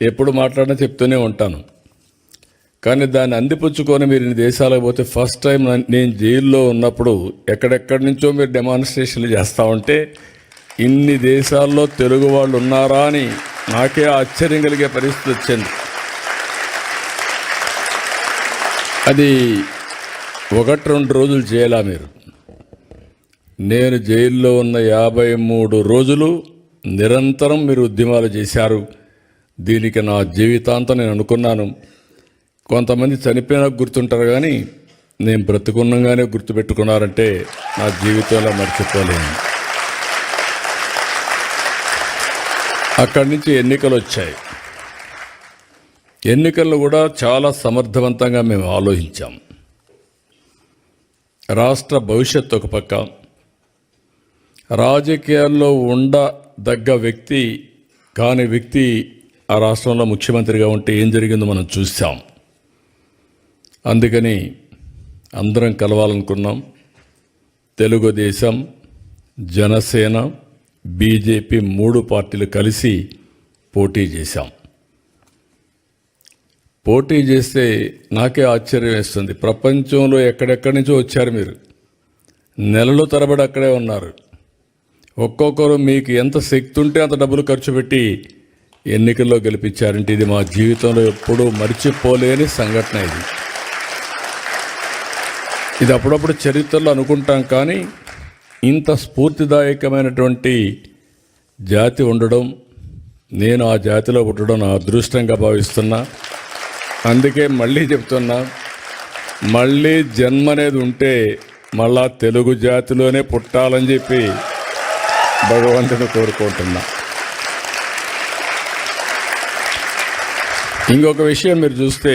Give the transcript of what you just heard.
ఎప్పుడు మాట్లాడినా చెప్తూనే ఉంటాను. కానీ దాన్ని అందిపుచ్చుకొని మీరు ఇన్ని దేశాలకు పోతే ఫస్ట్ టైం నేను జైల్లో ఉన్నప్పుడు ఎక్కడెక్కడి నుంచో మీరు డెమాన్స్ట్రేషన్లు చేస్తూ ఉంటే ఇన్ని దేశాల్లో తెలుగు వాళ్ళు ఉన్నారా అని నాకే ఆశ్చర్యం కలిగే పరిస్థితి వచ్చింది. అది 1-2 రోజులు చేయాలా మీరు? నేను జైల్లో ఉన్న 53 రోజులు నిరంతరం మీరు ఉద్యమాలు చేశారు. దీనికి నా జీవితాంతం నేను అనుకున్నాను. కొంతమంది చనిపోయినా గుర్తుంటారు, కానీ నేను బ్రతుకున్నగానే గుర్తుపెట్టుకున్నారంటే నా జీవితంలో మర్చిపోలేను. అక్కడి నుంచి ఎన్నికలు వచ్చాయి. ఎన్నికల్లో కూడా చాలా సమర్థవంతంగా మేము ఆలోచించాం. రాష్ట్ర భవిష్యత్తు ఒక పక్క, రాజకీయాల్లో ఉండదగ్గ వ్యక్తి కాని వ్యక్తి ఆ రాష్ట్రంలో ముఖ్యమంత్రిగా ఉంటే ఏం జరిగిందో మనం చూసాం. అందుకని అందరం కలవాలనుకున్నాం. తెలుగుదేశం, జనసేన, బీజేపీ 3 పార్టీలు కలిసి పోటీ చేశాం. పోటీ చేస్తే నాకే ఆశ్చర్యం వేస్తుంది. ప్రపంచంలో ఎక్కడెక్కడి నుంచో వచ్చారు మీరు, నెలలు తరబడి అక్కడే ఉన్నారు. ఒక్కొక్కరు మీకు ఎంత శక్తి ఉంటే అంత డబ్బులు ఖర్చు పెట్టి ఎన్నికల్లో గెలిపించారంటే ఇది మా జీవితంలో ఎప్పుడూ మర్చిపోలేని సంఘటన. ఇది అప్పుడప్పుడు చరిత్రలో అనుకుంటాం, కానీ ఇంత స్ఫూర్తిదాయకమైనటువంటి జాతి ఉండడం, నేను ఆ జాతిలో పుట్టడం నా అదృష్టంగా భావిస్తున్నా. అందుకే మళ్ళీ చెప్తున్నా, మళ్ళీ జన్మ అనేది ఉంటే మళ్ళా తెలుగు జాతిలోనే పుట్టాలని చెప్పి భగవంతుని కోరుకుంటున్నా. ఇంకొక విషయం మీరు చూస్తే